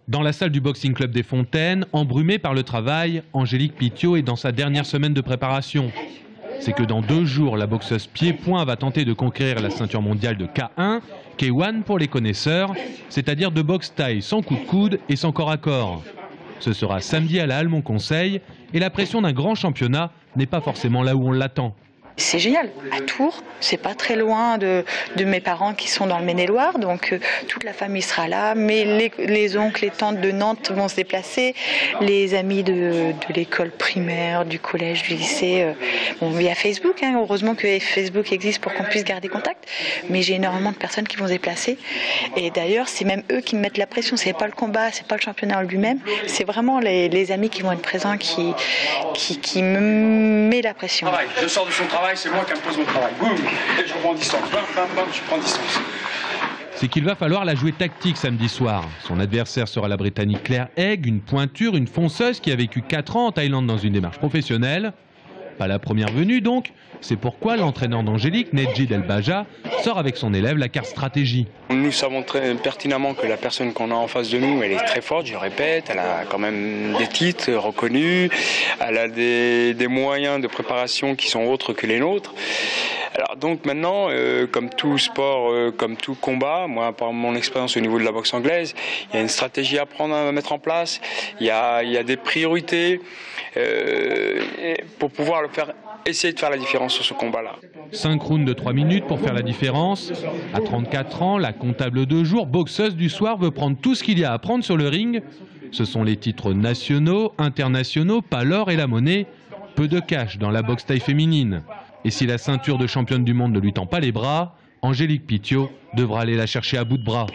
Dans la salle du Boxing Club des Fontaines, embrumée par le travail, Angélique Pitio est dans sa dernière semaine de préparation. C'est que dans 2 jours, la boxeuse pied-point va tenter de conquérir la ceinture mondiale de K1, K1 pour les connaisseurs, c'est-à-dire de boxe taille sans coup de coude et sans corps à corps. Ce sera samedi à la Halle Mon-Conseil et la pression d'un grand championnat n'est pas forcément là où on l'attend. C'est génial, à Tours, c'est pas très loin de mes parents qui sont dans le Maine-et-Loire, donc toute la famille sera là, mais les oncles et tantes de Nantes vont se déplacer, les amis de l'école primaire, du collège, du lycée, via Facebook, hein, heureusement que Facebook existe pour qu'on puisse garder contact, mais j'ai énormément de personnes qui vont se déplacer, et d'ailleurs c'est même eux qui me mettent la pression, c'est pas le combat, c'est pas le championnat en lui-même, c'est vraiment les amis qui vont être présents qui me met la pression. Je sors de son travail. C'est moi qui impose mon travail. Boum, et je reprends distance. Bam, bam, bam, je prends distance. C'est qu'il va falloir la jouer tactique samedi soir. Son adversaire sera la Britannique Claire Haig, une pointure, une fonceuse qui a vécu 4 ans en Thaïlande dans une démarche professionnelle. Pas la première venue donc, c'est pourquoi l'entraîneur d'Angélique, Nedjid El-Baja, sort avec son élève la carte stratégie. Nous savons très pertinemment que la personne qu'on a en face de nous, elle est très forte, je répète, elle a quand même des titres reconnus, elle a des moyens de préparation qui sont autres que les nôtres. Alors donc maintenant, comme tout sport, comme tout combat, moi par mon expérience au niveau de la boxe anglaise, il y a une stratégie à prendre, à mettre en place, il y a des priorités pour pouvoir essayer de faire la différence sur ce combat-là. 5 rounds de 3 minutes pour faire la différence. À 34 ans, la comptable de jour, boxeuse du soir, veut prendre tout ce qu'il y a à prendre sur le ring. Ce sont les titres nationaux, internationaux, pas l'or et la monnaie. Peu de cash dans la boxe taille féminine. Et si la ceinture de championne du monde ne lui tend pas les bras, Angélique Pitio devra aller la chercher à bout de bras.